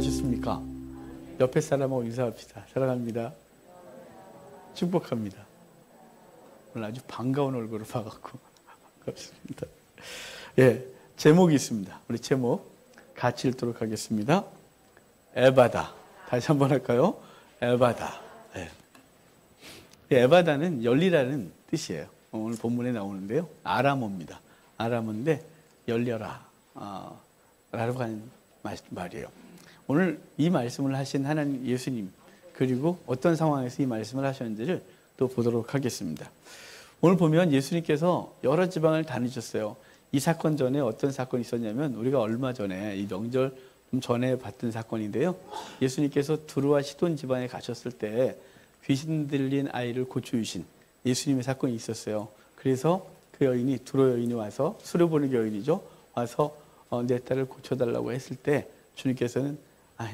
안녕하셨습니까? 옆에 사람하고 인사합시다. 사랑합니다. 축복합니다. 오늘 아주 반가운 얼굴을 봐갖고 반갑습니다. 예, 제목이 있습니다. 우리 제목 같이 읽도록 하겠습니다. 에바다. 다시 한번 할까요? 에바다. 예. 에바다는 열리라는 뜻이에요. 오늘 본문에 나오는데요. 아람어입니다. 아람어인데 열려라 라고 하는 말이에요. 오늘 이 말씀을 하신 하나님 예수님, 그리고 어떤 상황에서 이 말씀을 하셨는지를 또 보도록 하겠습니다. 오늘 보면 예수님께서 여러 지방을 다니셨어요. 이 사건 전에 어떤 사건이 있었냐면, 우리가 얼마 전에 이 명절 좀 전에 봤던 사건인데요. 예수님께서 두루와 시돈 지방에 가셨을 때 귀신 들린 아이를 고쳐주신 예수님의 사건이 있었어요. 그래서 그 여인이, 두루 여인이 와서, 수려보는 여인이죠, 와서 내 딸을 고쳐달라고 했을 때 주님께서는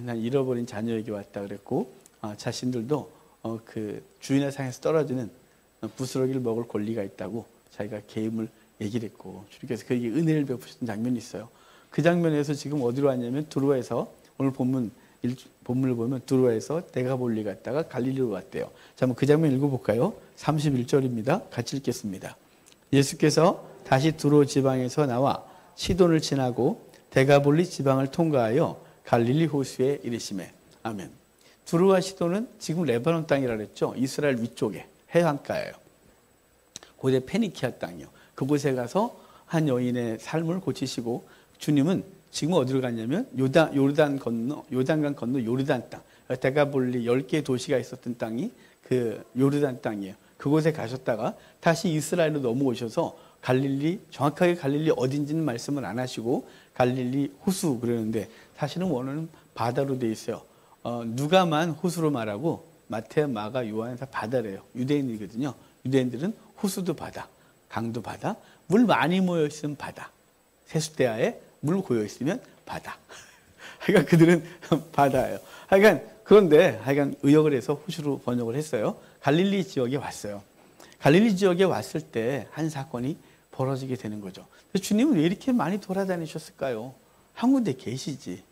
난 잃어버린 자녀에게 왔다 그랬고, 자신들도 그 주인의 상에서 떨어지는 부스러기를 먹을 권리가 있다고 자기가 계임을 얘기를 했고, 주님께서 그에게 은혜를 베푸신 장면이 있어요. 그 장면에서 지금 어디로 왔냐면 두루에서, 오늘 본문을 보면 두루에서 데가볼리 갔다가 갈릴리로 왔대요. 자, 한번 그 장면 읽어볼까요? 31절입니다. 같이 읽겠습니다. 예수께서 다시 두루 지방에서 나와 시돈을 지나고 데가볼리 지방을 통과하여 갈릴리 호수에 이르시매. 아멘. 두루와 시돈은 지금 레바논 땅이라 그랬죠. 이스라엘 위쪽에 해안가예요. 고대 페니키아 땅이요. 그곳에 가서 한 여인의 삶을 고치시고, 주님은 지금 어디로 갔냐면 요단강 건너 요르단 땅, 데가볼리 10개의 도시가 있었던 땅이 그 요르단 땅이에요. 그곳에 가셨다가 다시 이스라엘로 넘어오셔서 갈릴리, 정확하게 갈릴리 어딘지는 말씀을 안 하시고 갈릴리 호수 그러는데, 사실은 원어는 바다로 돼 있어요. 누가만 호수로 말하고 마태, 마가, 요한은 다 바다래요. 유대인이거든요. 유대인들은 호수도 바다, 강도 바다, 물 많이 모여 있으면 바다, 세숫대야에 물 고여 있으면 바다. 하여간 그들은 바다예요. 그런데 의역을 해서 호수로 번역을 했어요. 갈릴리 지역에 왔어요. 갈릴리 지역에 왔을 때 한 사건이 벌어지게 되는 거죠. 주님은 왜 이렇게 많이 돌아다니셨을까요? 한 군데 계시지,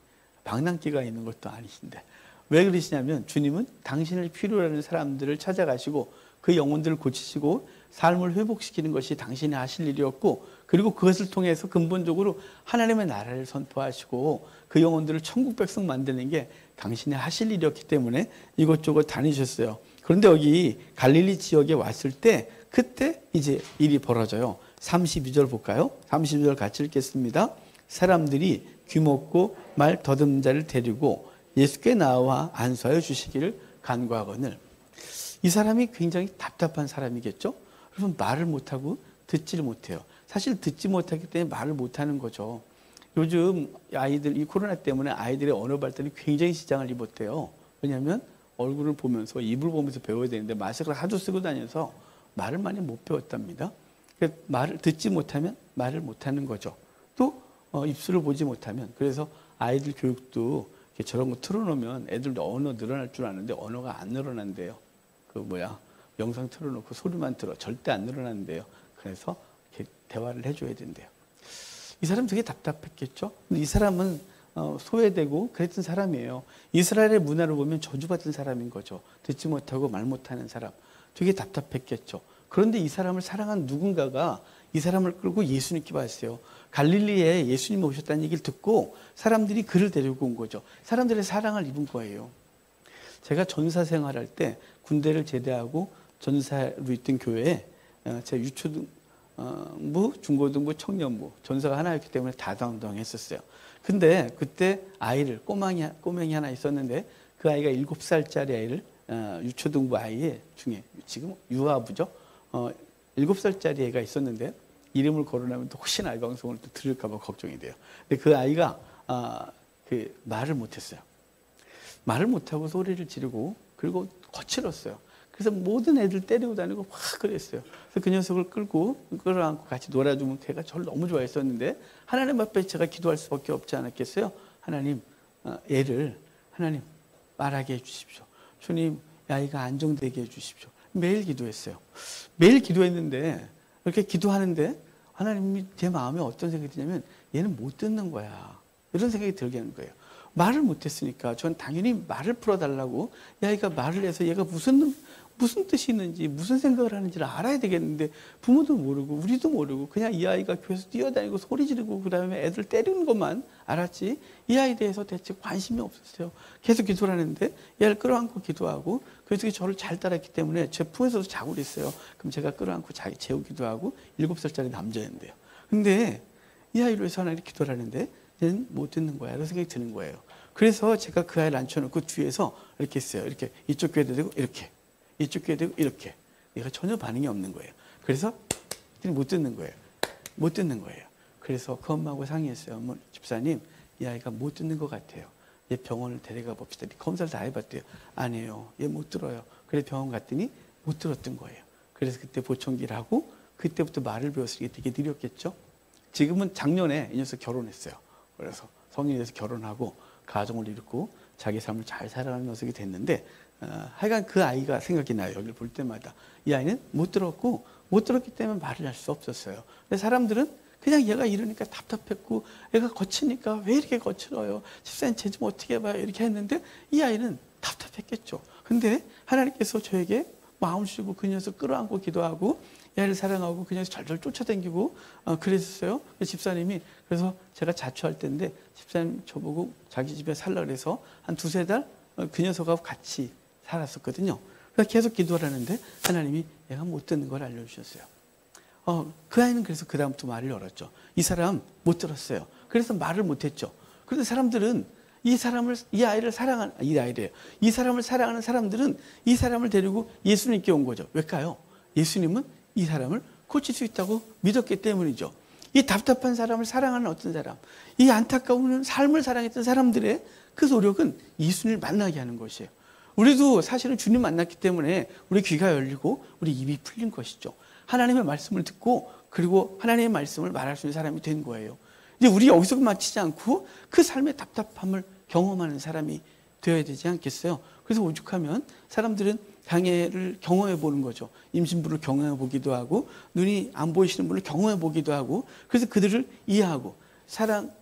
방랑기가 있는 것도 아니신데. 왜 그러시냐면, 주님은 당신을 필요로 하는 사람들을 찾아가시고 그 영혼들을 고치시고 삶을 회복시키는 것이 당신이 하실 일이었고, 그리고 그것을 통해서 근본적으로 하나님의 나라를 선포하시고 그 영혼들을 천국 백성 만드는 게 당신이 하실 일이었기 때문에 이것저것 다니셨어요. 그런데 여기 갈릴리 지역에 왔을 때 그때 이제 일이 벌어져요. 32절 볼까요? 32절 같이 읽겠습니다. 사람들이 귀먹고 말 더듬는 자를 데리고 예수께 나와 안수하여 주시기를 간구하거늘. 이 사람이 굉장히 답답한 사람이겠죠? 여러분, 말을 못하고 듣지를 못해요. 사실 듣지 못하기 때문에 말을 못하는 거죠. 요즘 아이들, 이 코로나 때문에 아이들의 언어 발달이 굉장히 지장을 입었대요. 왜냐하면 얼굴을 보면서, 입을 보면서 배워야 되는데 마스크를 하도 쓰고 다녀서 말을 많이 못 배웠답니다. 말을 듣지 못하면 말을 못하는 거죠. 또 입술을 보지 못하면. 그래서 아이들 교육도 저런 거 틀어놓으면 애들도 언어 늘어날 줄 아는데 언어가 안 늘어난대요. 영상 틀어놓고 소리만 들어. 절대 안 늘어난대요. 그래서 이렇게 대화를 해줘야 된대요. 이 사람 되게 답답했겠죠? 근데 이 사람은 소외되고 그랬던 사람이에요. 이스라엘의 문화를 보면 저주받은 사람인 거죠. 듣지 못하고 말 못하는 사람. 되게 답답했겠죠. 그런데 이 사람을 사랑한 누군가가 이 사람을 끌고 예수님께 왔어요. 갈릴리에 예수님이 오셨다는 얘기를 듣고 사람들이 그를 데리고 온 거죠. 사람들의 사랑을 입은 거예요. 제가 전사 생활할 때 군대를 제대하고 전사로 있던 교회에 제가 유초등부, 중고등부, 청년부 전사가 하나였기 때문에 다담당했었어요. 근데 그때 꼬맹이 하나 있었는데, 그 아이가 7살짜리 아이를, 유초등부 아이 중에 지금 유아부죠. 7살짜리 애가 있었는데 이름을 거론하면 또 혹시나 이 방송을 또 들을까봐 걱정이 돼요. 근데 그 아이가 말을 못했어요. 말을 못하고 소리를 지르고, 그리고 거칠었어요. 그래서 모든 애들 때리고 다니고 막 그랬어요. 그래서 그 녀석을 끌어안고 같이 놀아주면 걔가 저를 너무 좋아했었는데, 하나님 앞에 제가 기도할 수밖에 없지 않았겠어요? 하나님, 하나님 말하게 해주십시오. 주님, 이 아이가 안정되게 해주십시오. 매일 기도했어요. 매일 기도했는데, 이렇게 기도하는데 하나님이 제 마음에 어떤 생각이 드냐면, 얘는 못 듣는 거야, 이런 생각이 들게 하는 거예요. 말을 못했으니까 전 당연히 말을 풀어달라고 이 아이가 말을 해서 얘가 무슨 뜻이 있는지 무슨 생각을 하는지를 알아야 되겠는데 부모도 모르고 우리도 모르고 그냥 이 아이가 교회에서 뛰어다니고 소리 지르고 그다음에 애들 때리는 것만 알았지 이 아이에 대해서 대체 관심이 없었어요. 계속 기도를 하는데 얘를 끌어안고 기도하고 그래서 저를 잘 따랐기 때문에 제 품에서도 자고 그랬어요. 그럼 제가 끌어안고 재우기도 하고 7살짜리 남자였는데요. 근데 이 아이를 위해서 하나님 기도를 하는데 얘는 못 듣는 거야. 이런 생각이 드는 거예요. 그래서 제가 그 아이를 앉혀놓고 뒤에서 이렇게 했어요. 이렇게 이쪽 귀에도 대고 이렇게 이쪽 귀에 대고 이렇게 얘가 전혀 반응이 없는 거예요. 그래서 못 듣는 거예요. 못 듣는 거예요. 그래서 그 엄마하고 상의했어요. 집사님 이 아이가 못 듣는 것 같아요. 얘 병원을 데려가 봅시다. 검사를 다 해봤대요. 안 해요. 얘 못 들어요. 그래서 병원 갔더니 못 들었던 거예요. 그래서 그때 보청기를 하고 그때부터 말을 배웠으니까 되게 느렸겠죠. 지금은 작년에 이 녀석 결혼했어요. 그래서 성인이 돼서 결혼하고 가정을 이루고 자기 삶을 잘 살아가는 녀석이 됐는데 하여간 그 아이가 생각이 나요. 여기를 볼 때마다. 이 아이는 못 들었고 못 들었기 때문에 말을 할 수 없었어요. 근데 사람들은 그냥 얘가 이러니까 답답했고 얘가 거치니까 왜 이렇게 거칠어요. 집사님 쟤 좀 어떻게 해봐요. 이렇게 했는데 이 아이는 답답했겠죠. 근데 하나님께서 저에게 마음 주시고 그 녀석 끌어안고 기도하고 이 아이를 사랑하고 그 녀석 절절 쫓아다니고 그랬었어요. 집사님이 그래서 제가 자취할 때인데 집사님 저보고 자기 집에 살라 그래서 한 2-3달 그 녀석하고 같이 살았었거든요. 그래서 계속 기도를 하는데 하나님이 얘가 못 듣는 걸 알려주셨어요. 그 아이는 그래서 그 다음부터 말을 열었죠. 이 사람 못 들었어요. 그래서 말을 못했죠. 그런데 사람들은 이 사람을 사랑하는 사람들은 이 사람을 데리고 예수님께 온 거죠. 왜일까요? 예수님은 이 사람을 고칠 수 있다고 믿었기 때문이죠. 이 답답한 사람을 사랑하는 어떤 사람, 이 안타까운 삶을 사랑했던 사람들의 그 노력은 예수님을 만나게 하는 것이에요. 우리도 사실은 주님 만났기 때문에 우리 귀가 열리고 우리 입이 풀린 것이죠. 하나님의 말씀을 듣고 그리고 하나님의 말씀을 말할 수 있는 사람이 된 거예요. 이제 우리 여기서 마치지 않고 그 삶의 답답함을 경험하는 사람이 되어야 되지 않겠어요? 그래서 오죽하면 사람들은 장애를 경험해 보는 거죠. 임신부를 경험해 보기도 하고 눈이 안 보이시는 분을 경험해 보기도 하고 그래서 그들을 이해하고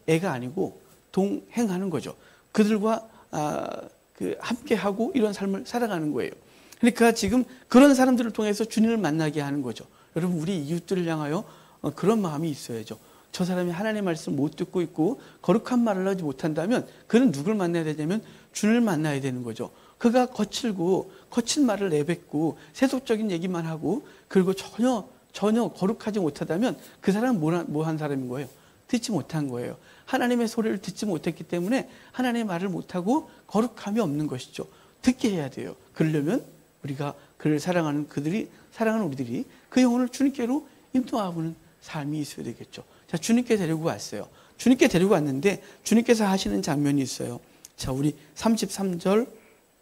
애가 아니고 동행하는 거죠. 그들과 함께하고 이런 삶을 살아가는 거예요. 그러니까 지금 그런 사람들을 통해서 주님을 만나게 하는 거죠. 여러분 우리 이웃들을 향하여 그런 마음이 있어야죠. 저 사람이 하나님의 말씀을 못 듣고 있고 거룩한 말을 하지 못한다면 그는 누굴 만나야 되냐면 주님을 만나야 되는 거죠. 그가 거친 말을 내뱉고 세속적인 얘기만 하고 그리고 전혀 거룩하지 못하다면 그 사람은 뭐 한 사람인 거예요? 듣지 못한 거예요. 하나님의 소리를 듣지 못했기 때문에 하나님의 말을 못하고 거룩함이 없는 것이죠. 듣게 해야 돼요. 그러려면 우리가 그를 사랑하는 우리들이 그 영혼을 주님께로 인도하고는 삶이 있어야 되겠죠. 자, 주님께 데리고 왔어요. 주님께 데리고 왔는데 주님께서 하시는 장면이 있어요. 자, 우리 33절,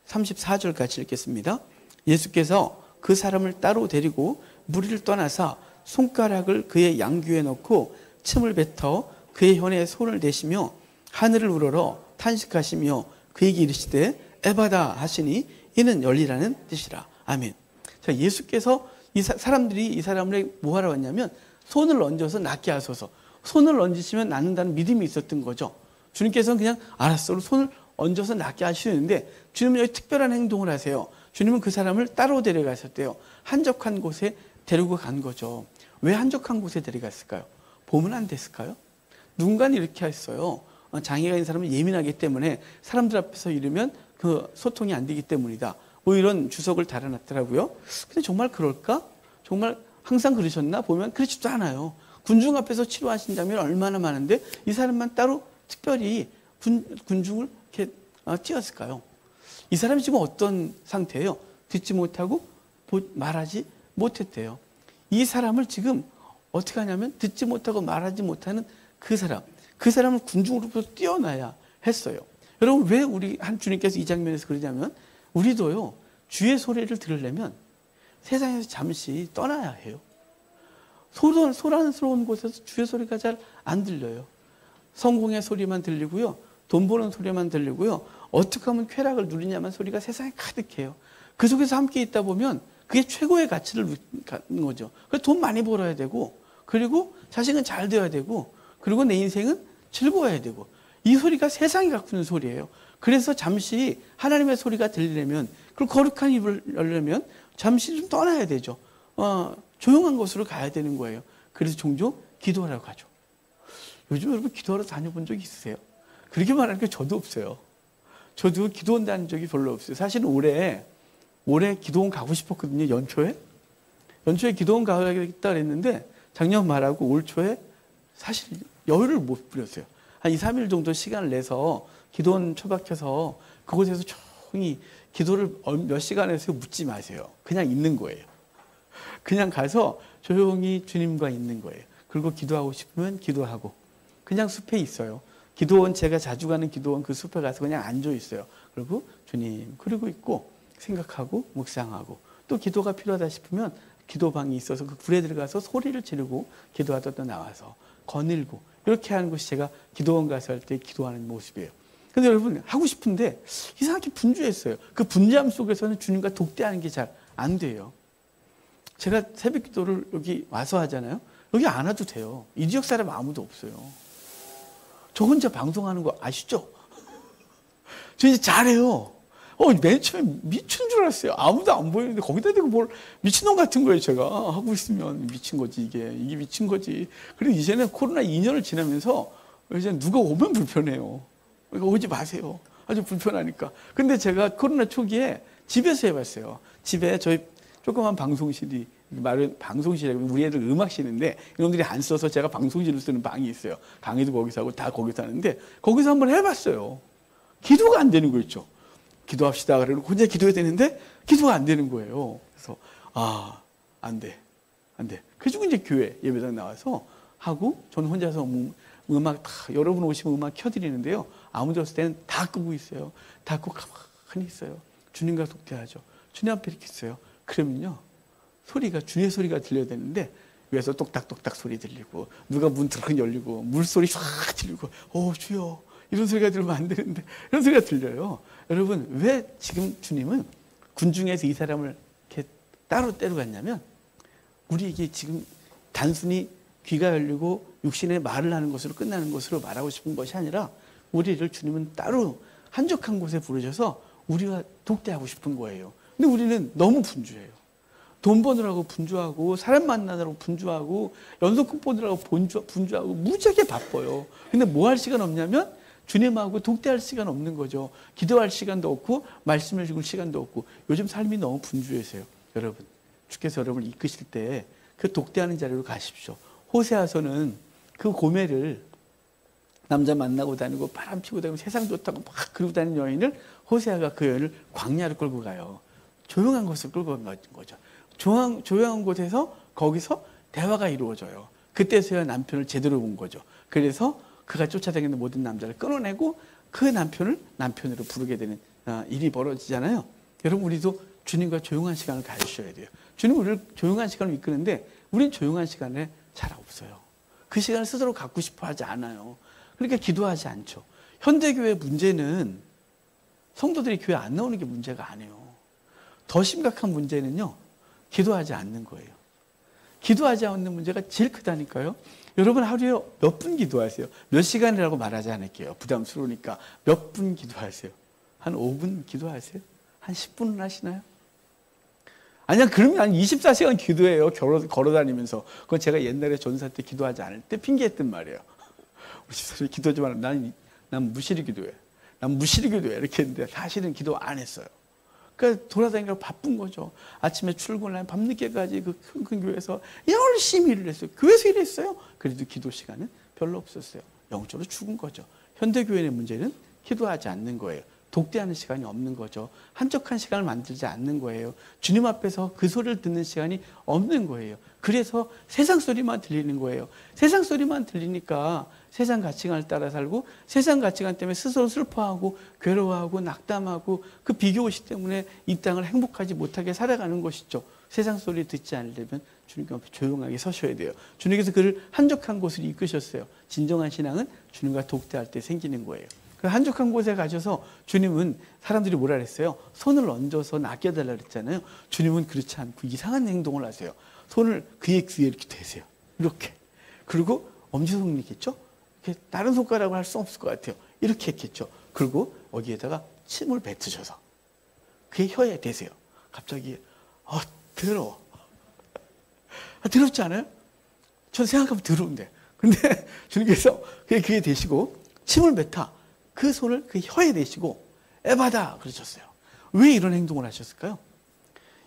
34절 같이 읽겠습니다. 예수께서 그 사람을 따로 데리고 무리를 떠나사 손가락을 그의 양귀에 넣고 침을 뱉어 그의 혀에 손을 대시며 하늘을 우러러 탄식하시며 그에게 이르시되 에바다 하시니 이는 열리라는 뜻이라. 아멘. 자, 예수께서 사람들이 이 사람을 뭐하러 왔냐면 손을 얹어서 낫게 하소서. 손을 얹으시면 낫는다는 믿음이 있었던 거죠. 주님께서는 그냥 알았어 손을 얹어서 낫게 하시는데 주님은 여기 특별한 행동을 하세요. 주님은 그 사람을 따로 데려가셨대요. 한적한 곳에 데리고 간 거죠. 왜 한적한 곳에 데려갔을까요? 보면 안 됐을까요? 누군가는 이렇게 했어요. 장애가 있는 사람은 예민하기 때문에 사람들 앞에서 이르면 그 소통이 안 되기 때문이다. 뭐 이런 주석을 달아놨더라고요. 근데 정말 그럴까? 정말 항상 그러셨나? 보면 그렇지도 않아요. 군중 앞에서 치료하신 장면이 얼마나 많은데 이 사람만 따로 특별히 군중을 이렇게 띄었을까요? 이 사람이 지금 어떤 상태예요? 듣지 못하고 말하지 못했대요. 이 사람을 지금 어떻게 하냐면 듣지 못하고 말하지 못하는 그 사람을 군중으로부터 띄어놔야 했어요. 여러분 왜 우리 한 주님께서 이 장면에서 그러냐면 우리도요 주의 소리를 들으려면 세상에서 잠시 떠나야 해요. 소란스러운 곳에서 주의 소리가 잘 안 들려요. 성공의 소리만 들리고요. 돈 버는 소리만 들리고요. 어떻게 하면 쾌락을 누리냐만 소리가 세상에 가득해요. 그 속에서 함께 있다 보면 그게 최고의 가치를 갖는 거죠. 그래서 돈 많이 벌어야 되고 그리고 자식은 잘 되어야 되고 그리고 내 인생은 즐거워야 되고 이 소리가 세상이 갖고 있는 소리예요. 그래서 잠시 하나님의 소리가 들리려면, 그리고 거룩한 입을 열려면 잠시 좀 떠나야 되죠. 조용한 곳으로 가야 되는 거예요. 그래서 종종 기도하라고 하죠. 요즘 여러분 기도하러 다녀본 적 있으세요? 그렇게 말하니까 저도 없어요. 저도 기도원 다닌 적이 별로 없어요. 사실은 올해 기도원 가고 싶었거든요. 연초에 기도원 가야겠다 그랬는데 작년 말하고 올 초에 사실 여유를 못 부렸어요. 한 2, 3일 정도 시간을 내서 기도원 처박혀서 그곳에서 조용히 기도를 몇 시간에서 묻지 마세요. 그냥 있는 거예요. 그냥 가서 조용히 주님과 있는 거예요. 그리고 기도하고 싶으면 기도하고 그냥 숲에 있어요. 기도원, 제가 자주 가는 기도원 그 숲에 가서 그냥 앉아 있어요. 그리고 주님 그러고 있고 생각하고 묵상하고, 또 기도가 필요하다 싶으면 기도방이 있어서 그 굴에 들어가서 소리를 지르고 기도하다 또 나와서 거닐고, 이렇게 하는 것이 제가 기도원 가서 할 때 기도하는 모습이에요. 근데 여러분 하고 싶은데 이상하게 분주했어요. 그 분주함 속에서는 주님과 독대하는 게 잘 안 돼요. 제가 새벽 기도를 여기 와서 하잖아요. 여기 안 와도 돼요. 이 지역 사람 아무도 없어요. 저 혼자 방송하는 거 아시죠? 저 이제 잘해요. 맨 처음에 미친 줄 알았어요. 아무도 안 보이는데 거기다 대고 뭘 미친놈 같은 거예요. 제가 하고 있으면 미친 거지. 이게 미친 거지. 그리고 이제는 코로나 2년을 지나면서 이제 누가 오면 불편해요. 그러니까 오지 마세요. 아주 불편하니까. 근데 제가 코로나 초기에 집에서 해봤어요. 집에 저희 조그만 방송실이, 방송실이라고 우리 애들 음악실인데 이놈들이 안 써서 제가 방송실을 쓰는 방이 있어요. 강의도 거기서 하고 다 거기서 하는데 거기서 한번 해봤어요. 기도가 안 되는 거 있죠. 기도합시다. 그러고 혼자 기도해야 되는데 기도가 안 되는 거예요. 그래서 안 돼. 그래서 이제 교회 예배당 나와서 하고, 저는 혼자서 음악 다 여러분 오시면 음악 켜드리는데요. 아무도 없을 때는 다 끄고 있어요. 다 끄고 가만히 있어요. 주님과 독대하죠. 주님 앞에 이렇게 있어요. 그러면요, 소리가, 주의 소리가 들려야 되는데 위에서 똑딱똑딱 소리 들리고, 누가 문 드럭 열리고 물소리 쫙 들리고, 주여 이런 소리가 들으면 안 되는데 이런 소리가 들려요. 여러분, 왜 지금 주님은 군중에서 이 사람을 이렇게 따로 갔냐면, 우리에게 지금 단순히 귀가 열리고 육신의 말을 하는 것으로 끝나는 것으로 말하고 싶은 것이 아니라, 우리를 주님은 따로 한적한 곳에 부르셔서 우리와 독대하고 싶은 거예요. 근데 우리는 너무 분주해요. 돈 버느라고 분주하고, 사람 만나느라고 분주하고, 연속극 보느라고 분주하고, 무지하게 바빠요. 근데 뭐 할 시간 없냐면 주님하고 독대할 시간 없는 거죠. 기도할 시간도 없고 말씀을 읽을 시간도 없고. 요즘 삶이 너무 분주해서요. 여러분, 주께서 여러분을 이끄실 때 그 독대하는 자리로 가십시오. 호세아서는 그 고멜을, 남자 만나고 다니고 바람 피고 다니고 세상 좋다고 막 그러고 다니는 여인을, 호세아가 그 여인을 광야로 끌고 가요. 조용한 곳을 끌고 간 거죠. 조용한 곳에서 거기서 대화가 이루어져요. 그때서야 남편을 제대로 본 거죠. 그래서 그가 쫓아다니는 모든 남자를 끊어내고 그 남편을 남편으로 부르게 되는 일이 벌어지잖아요. 여러분, 우리도 주님과 조용한 시간을 가지셔야 돼요. 주님 우리를 조용한 시간을 이끄는데 우린 조용한 시간에 잘 없어요. 그 시간을 스스로 갖고 싶어 하지 않아요. 그러니까 기도하지 않죠. 현대교회 문제는 성도들이 교회 안 나오는 게 문제가 아니에요. 더 심각한 문제는요, 기도하지 않는 거예요. 기도하지 않는 문제가 제일 크다니까요. 여러분, 하루에 몇 분 기도하세요? 몇 시간이라고 말하지 않을게요. 부담스러우니까. 몇 분 기도하세요? 한 5분 기도하세요? 한 10분은 하시나요? 아니야, 그러면 한 24시간 기도해요. 걸어 다니면서. 그건 제가 옛날에 전사 때 기도하지 않을 때 핑계했단 말이에요. 우리 집사람이 기도하지 마라. 난 무시리 기도해. 이렇게 했는데 사실은 기도 안 했어요. 그러니까 돌아다니느라 바쁜 거죠. 아침에 출근하면 밤늦게까지 그 큰 교회에서 열심히 일을 했어요. 교회에서 일했어요. 그래도 기도 시간은 별로 없었어요. 영적으로 죽은 거죠. 현대교회의 문제는 기도하지 않는 거예요. 독대하는 시간이 없는 거죠. 한적한 시간을 만들지 않는 거예요. 주님 앞에서 그 소리를 듣는 시간이 없는 거예요. 그래서 세상 소리만 들리는 거예요. 세상 소리만 들리니까 세상 가치관을 따라 살고, 세상 가치관 때문에 스스로 슬퍼하고 괴로워하고 낙담하고, 그 비교의식 때문에 이 땅을 행복하지 못하게 살아가는 것이죠. 세상 소리 듣지 않으려면 주님 앞에 조용하게 서셔야 돼요. 주님께서 그를 한적한 곳으로 이끄셨어요. 진정한 신앙은 주님과 독대할 때 생기는 거예요. 그 한적한 곳에 가셔서 주님은, 사람들이 뭐라 그랬어요? 손을 얹어서 낚여달라 그랬잖아요. 주님은 그렇지 않고 이상한 행동을 하세요. 손을 그의 귀에 이렇게 대세요. 이렇게. 그리고 엄지손이겠죠? 이렇게 다른 손가락을 할 수 없을 것 같아요. 이렇게 했겠죠. 그리고 여기에다가 침을 뱉으셔서 그의 혀에 대세요. 갑자기 더러워. 더럽지 않아요? 전 생각하면 더러운데. 근데 주님께서 그에 대시고 침을 뱉어 그 손을 그 혀에 대시고 에바다 그러셨어요. 왜 이런 행동을 하셨을까요?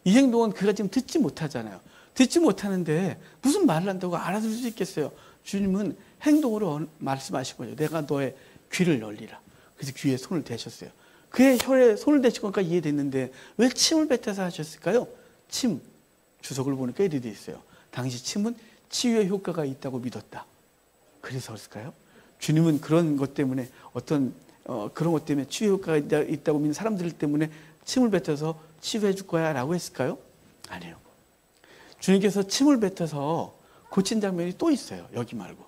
이 행동은 그가 지금 듣지 못하잖아요. 듣지 못하는데 무슨 말을 한다고 알아들을 수 있겠어요? 주님은 행동으로 말씀하신 거죠. 내가 너의 귀를 열리라. 그래서 귀에 손을 대셨어요. 그의 혀에 손을 대신 거니까 이해됐는데 왜 침을 뱉어서 하셨을까요? 침, 주석을 보니까 이렇게 돼 있어요. 당시 침은 치유의 효과가 있다고 믿었다. 그래서일까요? 주님은 그런 것 때문에 그런 것 때문에 치유 효과가 있다고 믿는 사람들 때문에 침을 뱉어서 치유해 줄 거야 라고 했을까요? 아니에요. 주님께서 침을 뱉어서 고친 장면이 또 있어요. 여기 말고.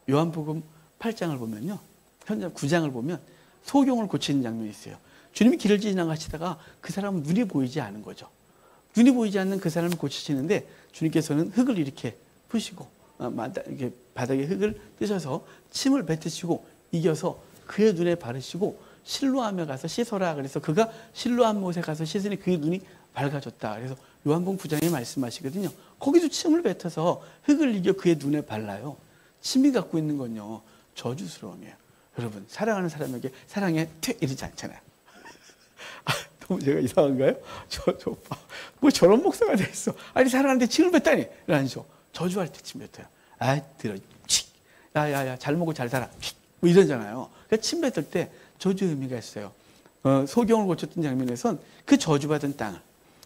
요한복음 8장을 보면요. 현장 9장을 보면 소경을 고치는 장면이 있어요. 주님이 길을 지나가시다가 그 사람은 눈이 보이지 않은 거죠. 눈이 보이지 않는 그 사람을 고치시는데 주님께서는 흙을 이렇게 푸시고 이렇게 바닥에 흙을 뜨셔서 침을 뱉으시고 이겨서 그의 눈에 바르시고 실로암에 가서 씻어라. 그래서 그가 실로암 못에 가서 씻으니 그의 눈이 밝아졌다. 그래서 요한복음 9장에 말씀하시거든요. 거기도 침을 뱉어서 흙을 이겨 그의 눈에 발라요. 침이 갖고 있는 건요. 저주스러움이에요. 여러분 사랑하는 사람에게 사랑해 이러지 않잖아요. 너무 제가 이상한가요? 뭐 저런 목사가 돼 있어. 아니 사랑하는데 침을 뱉다니 이러면서 저주할 때 침 뱉어요. 들어 야야야 잘 먹고 잘 살아 뭐 이러잖아요. 그러니까 침 뱉을 때 저주 의미가 있어요. 소경을 고쳤던 장면에선 그 저주받은 땅을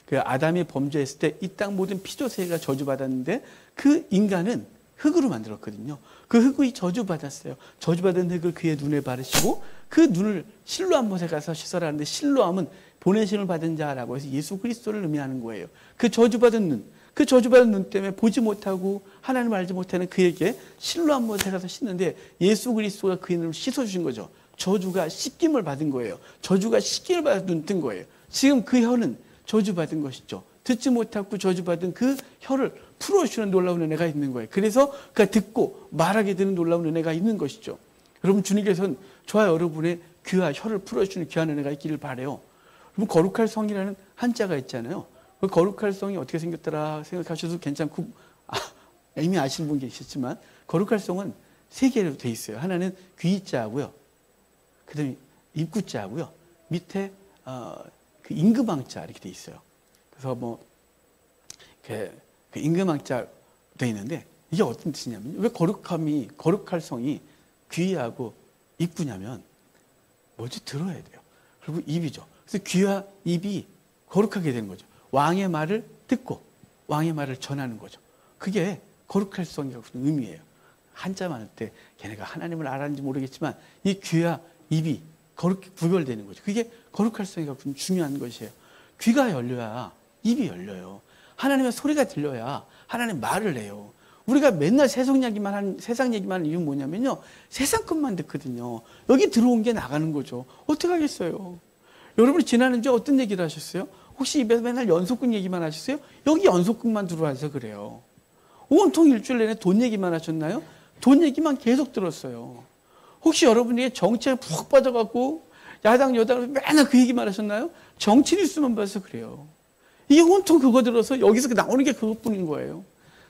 그 아담이 범죄했을 때 이 땅 모든 피조세계가 저주받았는데 그 인간은 흙으로 만들었거든요. 그 흙이 저주받았어요. 저주받은 흙을 그의 눈에 바르시고 그 눈을 실로암 못에 가서 씻어라는데 실로암은 보내심을 받은 자라고 해서 예수 그리스도를 의미하는 거예요. 그 저주받은 눈 때문에 보지 못하고 하나님을 알지 못하는 그에게 실로암 못에 가서 씻는데 예수 그리스도가 그의 눈을 씻어주신 거죠. 저주가 씻김을 받은 거예요. 저주가 씻김을 받은 눈 뜬 거예요. 지금 그 혀는 저주받은 것이죠. 듣지 못하고 저주받은 그 혀를 풀어주는 놀라운 은혜가 있는 거예요. 그래서 그가 듣고 말하게 되는 놀라운 은혜가 있는 것이죠. 여러분 주님께서는 저와 여러분의 귀와 혀를 풀어주는 귀한 은혜가 있기를 바라요. 여러분 거룩할 성이라는 한자가 있잖아요. 그 거룩할 성이 어떻게 생겼더라 생각하셔도 괜찮고 이미 아시는 분 계시지만 거룩할 성은 세 개로 돼 있어요. 하나는 귀자고요. 그다음에 입구자고요. 밑에 그 임금왕자 이렇게 돼 있어요. 그래서 그 임금왕자 돼 있는데 이게 어떤 뜻이냐면 왜 거룩할 성이 귀하고 입구냐면 뭐지 들어야 돼요. 그리고 입이죠. 그래서 귀와 입이 거룩하게 되는 거죠. 왕의 말을 듣고 왕의 말을 전하는 거죠. 그게 거룩할 성이라고 의미예요. 한자만 할 때 걔네가 하나님을 알았는지 모르겠지만 이 귀와 입이 거룩히 구별되는 거죠. 그게 거룩할 성이라고 중요한 것이에요. 귀가 열려야 입이 열려요. 하나님의 소리가 들려야 하나님 말을 해요. 우리가 맨날 세상 얘기만 하는 이유는 뭐냐면요. 세상 것만 듣거든요. 여기 들어온 게 나가는 거죠. 어떻게 하겠어요? 여러분이 지난주에 어떤 얘기를 하셨어요? 혹시 입에서 맨날 연속극 얘기만 하셨어요? 여기 연속극만 들어와서 그래요. 온통 일주일 내내 돈 얘기만 하셨나요? 돈 얘기만 계속 들었어요. 혹시 여러분이 정치에 푹 빠져갖고 야당 여당 맨날 그 얘기만 하셨나요? 정치 뉴스만 봐서 그래요. 이게 온통 그거 들어서 여기서 나오는 게 그것뿐인 거예요.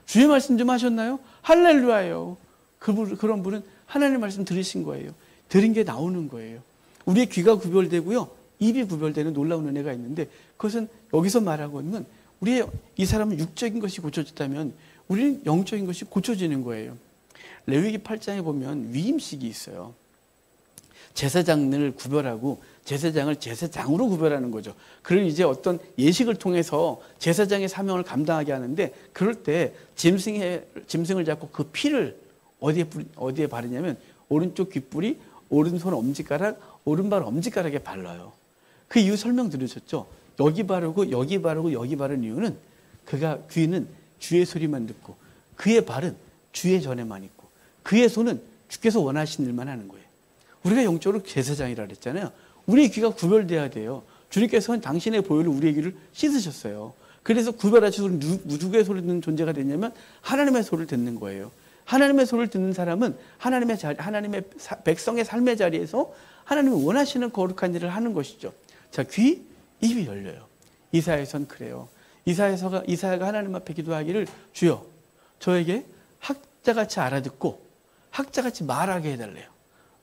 주의 말씀 좀 하셨나요? 할렐루야예요. 그런 분은 하나님의 말씀 들으신 거예요. 들은 게 나오는 거예요. 우리의 귀가 구별되고요. 입이 구별되는 놀라운 은혜가 있는데 그것은 여기서 말하고 있는 이 사람은 육적인 것이 고쳐졌다면 우리는 영적인 것이 고쳐지는 거예요. 레위기 8장에 보면 위임식이 있어요. 제사장을 구별하고 제사장을 제사장으로 구별하는 거죠. 그걸 이제 어떤 예식을 통해서 제사장의 사명을 감당하게 하는데 그럴 때 짐승을 잡고 그 피를 어디에 바르냐면 오른쪽 귓불이, 오른손 엄지가락, 오른발 엄지가락에 발라요. 그 이유 설명 들으셨죠? 여기 바르고 여기 바르고 여기 바른 이유는 귀는 주의 소리만 듣고 그의 발은 주의 전에만 있고 그의 손은 주께서 원하신 일만 하는 거예요. 우리가 영적으로 제사장이라 그랬잖아요. 우리의 귀가 구별돼야 돼요. 주님께서는 당신의 보혈로 우리의 귀를 씻으셨어요. 그래서 구별하셔서 누구의 소리를 듣는 존재가 됐냐면 하나님의 소리를 듣는 거예요. 하나님의 소리를 듣는 사람은 하나님의 백성의 삶의 자리에서 하나님이 원하시는 거룩한 일을 하는 것이죠. 자, 귀, 입이 열려요. 이사야서는 그래요. 이사야가 하나님 앞에 기도하기를, 주여, 저에게 학자같이 알아듣고 학자같이 말하게 해달래요.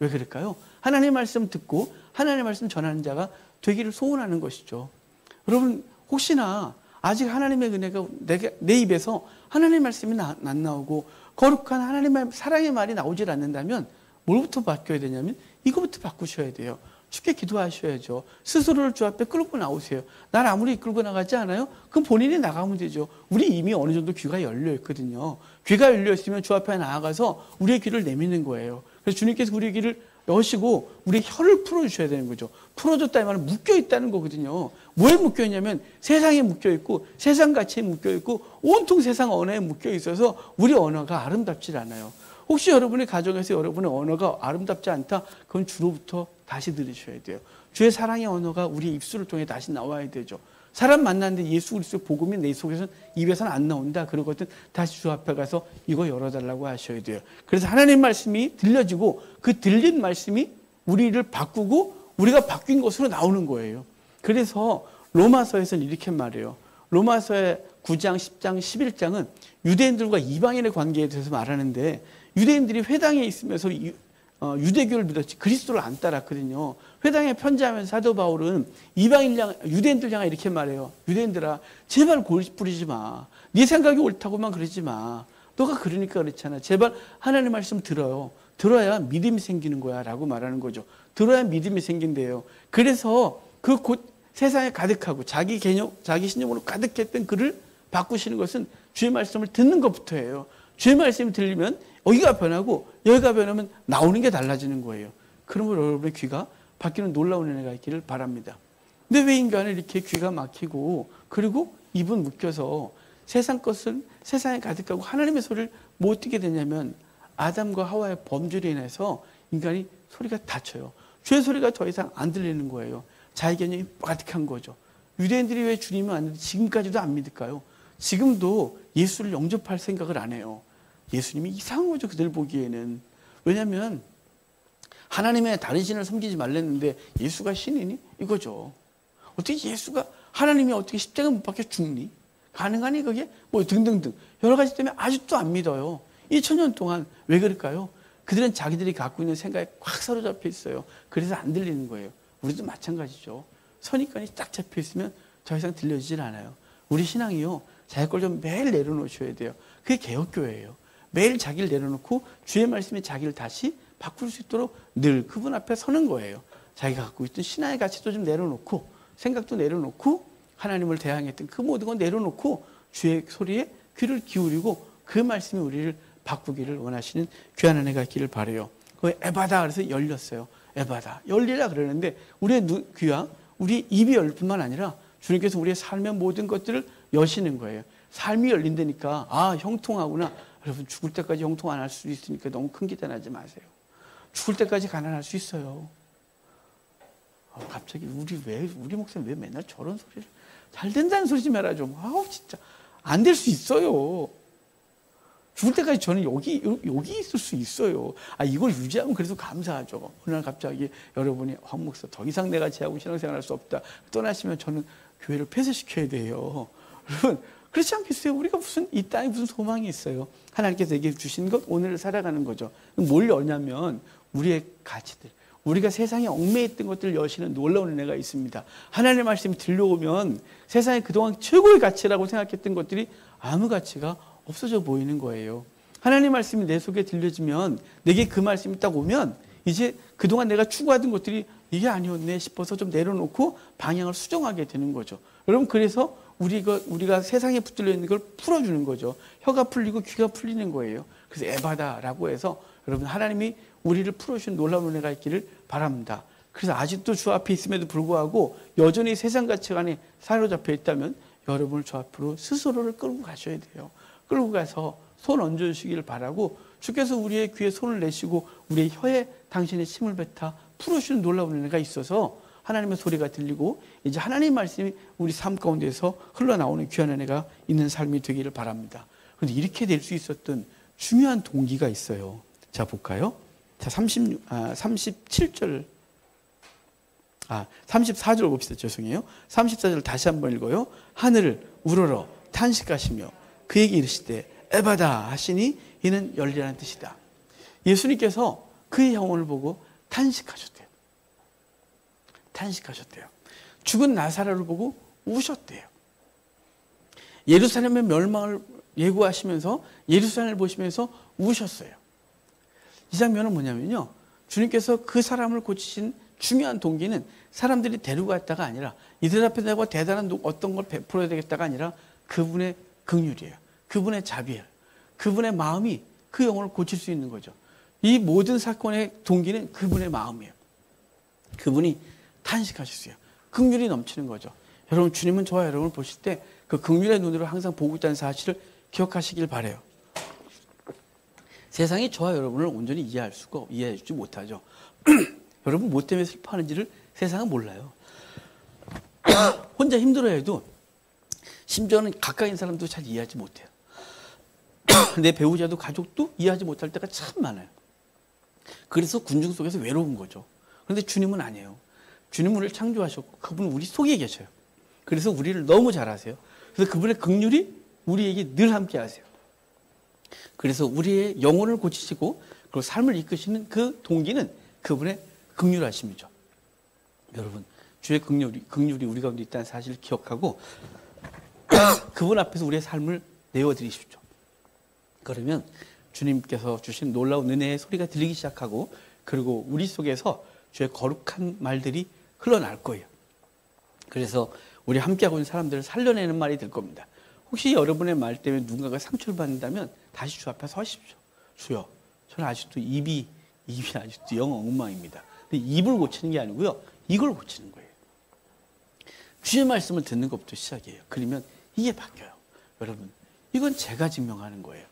왜 그럴까요? 하나님의 말씀 듣고 하나님의 말씀 전하는 자가 되기를 소원하는 것이죠. 여러분, 혹시나 아직 하나님의 은혜가 내 입에서 하나님의 말씀이 안 나오고 거룩한 하나님의 사랑의 말이 나오질 않는다면 뭘부터 바뀌어야 되냐면 이거부터 바꾸셔야 돼요. 쉽게 기도하셔야죠. 스스로를 주 앞에 끌고 나오세요. 날 아무리 이끌고 나가지 않아요? 그럼 본인이 나가면 되죠. 우리 이미 어느 정도 귀가 열려 있거든요. 귀가 열려 있으면 주 앞에 나아가서 우리의 귀를 내미는 거예요. 그래서 주님께서 우리의 귀를 여시고 우리 혀를 풀어주셔야 되는 거죠. 풀어줬다 이 말은 묶여있다는 거거든요. 뭐에 묶여있냐면 세상에 묶여있고 세상 가치에 묶여있고 온통 세상 언어에 묶여있어서 우리 언어가 아름답지 않아요. 혹시 여러분의 가정에서 여러분의 언어가 아름답지 않다? 그건 주로부터 다시 들으셔야 돼요. 주의 사랑의 언어가 우리 입술을 통해 다시 나와야 되죠. 사람 만났는데 예수 그리스도 복음이 내 속에서는 입에서는 안 나온다. 그러거든 다시 주 앞에 가서 이거 열어달라고 하셔야 돼요. 그래서 하나님 말씀이 들려지고 그 들린 말씀이 우리를 바꾸고 우리가 바뀐 것으로 나오는 거예요. 그래서 로마서에서는 이렇게 말해요. 로마서의 9장, 10장, 11장은 유대인들과 이방인의 관계에 대해서 말하는데 유대인들이 회당에 있으면서 유대교를 믿었지 그리스도를 안 따랐거든요. 회당에 편지하면서 사도 바울은 유대인들 향해 이렇게 말해요. 유대인들아, 제발 골 뿌리지 마. 네 생각이 옳다고만 그러지 마. 너가 그러니까 그렇잖아. 제발 하나님의 말씀 들어요. 들어야 믿음이 생기는 거야 라고 말하는 거죠. 들어야 믿음이 생긴대요. 그래서 그 곧 세상에 가득하고 자기 신념으로 가득했던 그를 바꾸시는 것은 주의 말씀을 듣는 것부터예요. 주의 말씀이 들리면 여기가 변하고 여기가 변하면 나오는 게 달라지는 거예요. 그러므로 여러분의 귀가 바뀌는 놀라운 은혜가 있기를 바랍니다. 근데 왜 인간은 이렇게 귀가 막히고 그리고 입은 묶여서 세상 것을 세상에 가득하고 하나님의 소리를 못 듣게 되냐면 아담과 하와의 범죄로 인해서 인간이 소리가 닫혀요. 주의 소리가 더 이상 안 들리는 거예요. 자기 개념이 가득한 거죠. 유대인들이 왜 주님을 안 믿는지 지금까지도 안 믿을까요? 지금도 예수를 영접할 생각을 안 해요. 예수님이 이상한 거죠. 그들 보기에는. 왜냐하면 하나님의 다른 신을 섬기지 말랬는데 예수가 신이니? 이거죠. 어떻게 예수가 하나님이 어떻게 십자가 못 박혀 죽니? 가능하니 그게? 뭐 등등등 여러 가지 때문에 아직도 안 믿어요. 2000년 동안 왜 그럴까요? 그들은 자기들이 갖고 있는 생각에 꽉 사로잡혀 있어요. 그래서 안 들리는 거예요. 우리도 마찬가지죠. 선입관이 딱 잡혀 있으면 더 이상 들려지질 않아요. 우리 신앙이요. 자기 걸 좀 매일 내려놓으셔야 돼요. 그게 개혁교회예요. 매일 자기를 내려놓고 주의 말씀이 자기를 다시 바꿀 수 있도록 늘 그분 앞에 서는 거예요. 자기가 갖고 있던 신앙의 가치도 좀 내려놓고 생각도 내려놓고 하나님을 대항했던 그 모든 건 내려놓고 주의 소리에 귀를 기울이고 그 말씀이 우리를 바꾸기를 원하시는 귀한 은혜가 있기를 바라요. 그 에바다 그래서 열렸어요. 에바다 열리라 그러는데 우리의 귀와 우리 입이 열 뿐만 아니라 주님께서 우리의 삶의 모든 것들을 여시는 거예요. 삶이 열린다니까 아 형통하구나. 여러분 죽을 때까지 형통 안 할 수 있으니까 너무 큰 기대하지 마세요. 죽을 때까지 가난할 수 있어요. 갑자기 우리 목사님 왜 맨날 저런 소리를 잘 된다는 소리 좀 해라 좀. 아우 진짜 안 될 수 있어요. 죽을 때까지 저는 여기 있을 수 있어요. 이걸 유지하면 그래서 감사하죠. 어느 날 갑자기 여러분이 황 목사 더 이상 내가 제하고 신앙생활할 수 없다. 떠나시면 저는 교회를 폐쇄시켜야 돼요. 여러분 그렇지 않겠어요? 우리가 이 땅에 무슨 소망이 있어요? 하나님께서 내게 주신 것 오늘을 살아가는 거죠. 뭘 여냐면 우리의 가치들. 우리가 세상에 얽매였던 것들을 여시는 놀라운 은혜가 있습니다. 하나님의 말씀이 들려오면 세상에 그동안 최고의 가치라고 생각했던 것들이 아무 가치가 없어져 보이는 거예요. 하나님의 말씀이 내 속에 들려지면 내게 그 말씀이 딱 오면 이제 그동안 내가 추구하던 것들이 이게 아니었네 싶어서 좀 내려놓고 방향을 수정하게 되는 거죠. 여러분 그래서 우리가 세상에 붙들려 있는 걸 풀어주는 거죠. 혀가 풀리고 귀가 풀리는 거예요. 그래서 에바다라고 해서 여러분 하나님이 우리를 풀어주신 놀라운 은혜가 있기를 바랍니다. 그래서 아직도 주 앞에 있음에도 불구하고 여전히 세상 가치관에 사로잡혀 있다면 여러분을 주 앞으로 스스로를 끌고 가셔야 돼요. 끌고 가서 손 얹어주시기를 바라고 주께서 우리의 귀에 손을 내시고 우리의 혀에 당신의 힘을 뱉어 풀어주시는 놀라운 은혜가 있어서 하나님의 소리가 들리고 이제 하나님의 말씀이 우리 삶 가운데서 흘러나오는 귀한 은혜가 있는 삶이 되기를 바랍니다. 그런데 이렇게 될 수 있었던 중요한 동기가 있어요. 자, 볼까요? 자, 34절 봅시다. 죄송해요. 34절 다시 한번 읽어요. 하늘을 우러러 탄식하시며 그에게 이르시되 에바다 하시니 이는 열리라는 뜻이다. 예수님께서 그의 영혼을 보고 탄식하셨대요. 죽은 나사로를 보고 우셨대요. 예루살렘의 멸망을 예고하시면서 예루살렘을 보시면서 우셨어요. 이 장면은 뭐냐면요, 주님께서 그 사람을 고치신 중요한 동기는 사람들이 데리고 갔다가 아니라 이들 앞에 내가 대단한 어떤 걸 베풀어야 되겠다가 아니라 그분의 긍휼이에요. 그분의 자비예요. 그분의 마음이 그 영혼을 고칠 수 있는 거죠. 이 모든 사건의 동기는 그분의 마음이에요. 그분이 탄식하셨어요. 긍휼이 넘치는 거죠. 여러분, 주님은 저와 여러분을 보실 때 그 긍휼의 눈으로 항상 보고 있다는 사실을 기억하시길 바라요. 세상이 저와 여러분을 온전히 이해해주지 못하죠. 여러분 뭐 때문에 슬퍼하는지를 세상은 몰라요. 혼자 힘들어해도 심지어는 가까이 있는 사람도 잘 이해하지 못해요. 내 배우자도 가족도 이해하지 못할 때가 참 많아요. 그래서 군중 속에서 외로운 거죠. 그런데 주님은 아니에요. 주님은 우리를 창조하셨고 그분은 우리 속에 계셔요. 그래서 우리를 너무 잘 아세요. 그래서 그분의 긍휼이 우리에게 늘 함께 하세요. 그래서 우리의 영혼을 고치시고 그리고 삶을 이끄시는 그 동기는 그분의 긍휼하심이죠. 여러분, 주의 긍휼이 우리 가운데 있다는 사실을 기억하고 그분 앞에서 우리의 삶을 내어드리십시오. 그러면 주님께서 주신 놀라운 은혜의 소리가 들리기 시작하고 그리고 우리 속에서 주의 거룩한 말들이 흘러날 거예요. 그래서 우리 함께하고 있는 사람들을 살려내는 말이 될 겁니다. 혹시 여러분의 말 때문에 누군가가 상처를 받는다면 다시 주 앞에 서십시오. 주여, 저는 아직도 입이 아직도 영 엉망입니다. 근데 입을 고치는 게 아니고요, 이걸 고치는 거예요. 주의 말씀을 듣는 것부터 시작이에요. 그러면 이게 바뀌어요. 여러분, 이건 제가 증명하는 거예요.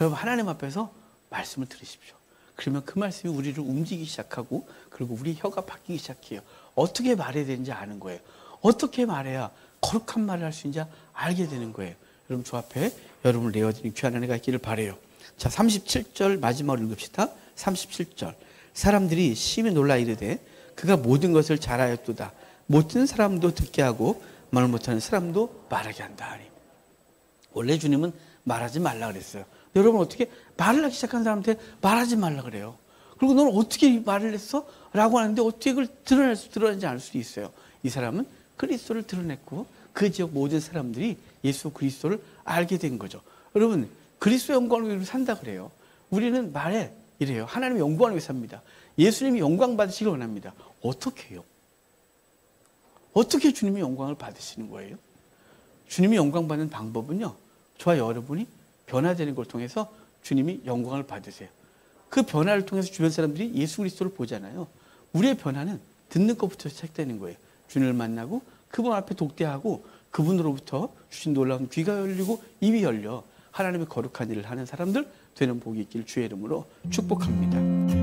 여러분, 하나님 앞에서 말씀을 들으십시오. 그러면 그 말씀이 우리를 움직이기 시작하고 그리고 우리 혀가 바뀌기 시작해요. 어떻게 말해야 되는지 아는 거예요. 어떻게 말해야 거룩한 말을 할 수 있는지 알게 되는 거예요. 여러분, 주 앞에 여러분을 내어드린 귀한 은혜가 있기를 바라요. 자, 37절 마지막으로 읽읍시다. 37절. 사람들이 심히 놀라 이르되 그가 모든 것을 잘하였도다. 못 듣는 사람도 듣게 하고 말 못하는 사람도 말하게 한다 하니. 원래 주님은 말하지 말라 그랬어요. 여러분, 어떻게 말을 하기 시작한 사람한테 말하지 말라 그래요. 그리고 너는 어떻게 말을 했어? 라고 하는데 어떻게 그걸 드러내지 않을 수도 있어요. 이 사람은 그리스도를 드러냈고 그 지역 모든 사람들이 예수 그리스도를 알게 된 거죠. 여러분, 그리스도 영광을 위해 산다 그래요. 우리는 말에 이래요. 하나님의 영광을 위해 삽니다. 예수님이 영광 받으시길 원합니다. 어떻게 해요? 어떻게 주님이 영광을 받으시는 거예요? 주님이 영광 받는 방법은요, 저와 여러분이 변화되는 걸 통해서 주님이 영광을 받으세요. 그 변화를 통해서 주변 사람들이 예수 그리스도를 보잖아요. 우리의 변화는 듣는 것부터 시작되는 거예요. 주님을 만나고 그분 앞에 독대하고 그분으로부터 주신 놀라운 귀가 열리고 입이 열려 하나님의 거룩한 일을 하는 사람들 되는 복이 있기를 주의 이름으로 축복합니다.